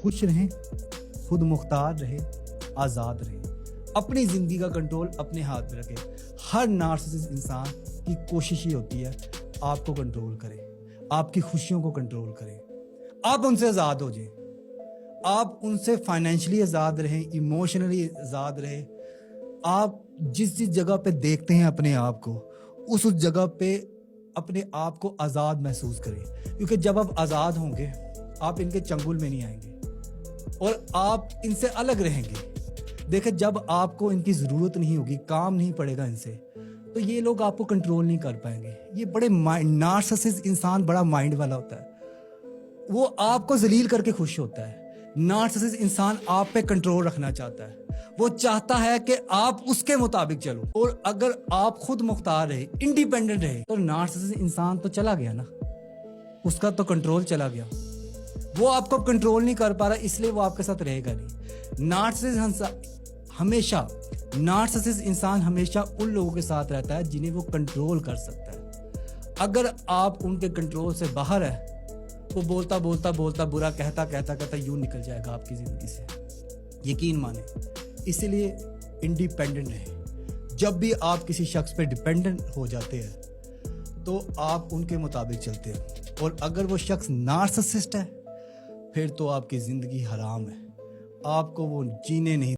خوش رہیں, خود مختار رہے, آزاد رہیں, اپنی زندگی کا کنٹرول اپنے ہاتھ میں رکھے. ہر نارسسسٹ انسان کی کوشش یہ ہوتی ہے آپ کو کنٹرول کرے, آپ کی خوشیوں کو کنٹرول کرے, آپ ان سے آزاد ہو جائیں, آپ ان سے فائنینشلی آزاد رہیں, ایموشنلی آزاد رہیں. آپ جس جگہ پہ دیکھتے ہیں اپنے آپ کو, اس جگہ پہ اپنے آپ کو آزاد محسوس کریں, کیونکہ جب آپ آزاد ہوں گے آپ ان کے چنگل میں نہیں آئیں گے اور آپ ان سے الگ رہیں گے. دیکھیں, جب آپ کو ان کی ضرورت نہیں ہوگی, کام نہیں پڑے گا ان سے, تو یہ لوگ آپ کو کنٹرول نہیں کر پائیں گے. یہ بڑے نارسسسٹ انسان بڑا مائنڈ والا ہوتا ہے, وہ آپ کو ذلیل کر کے خوش ہوتا ہے. نارسسسٹ انسان آپ پہ کنٹرول رکھنا چاہتا ہے, وہ چاہتا ہے کہ آپ اس کے مطابق چلو. اور اگر آپ خود مختار رہے, انڈیپینڈنٹ رہے, تو نارسسسٹ انسان تو چلا گیا نا, اس کا تو کنٹرول چلا گیا, وہ آپ کو کنٹرول نہیں کر پا رہا, اس لیے وہ آپ کے ساتھ رہے گا نہیں. نارسسسٹ انسان ہمیشہ ان لوگوں کے ساتھ رہتا ہے جنہیں وہ کنٹرول کر سکتا ہے. اگر آپ ان کے کنٹرول سے باہر ہے, وہ بولتا برا کہتا یوں نکل جائے گا آپ کی زندگی سے, یقین مانیں. اسی لیے انڈیپینڈنٹ رہیں. جب بھی آپ کسی شخص پہ ڈیپینڈنٹ ہو جاتے ہیں تو آپ ان کے مطابق چلتے ہیں, اور اگر وہ شخص نارسسسٹ ہے پھر تو آپ کی زندگی حرام ہے, آپ کو وہ جینے نہیں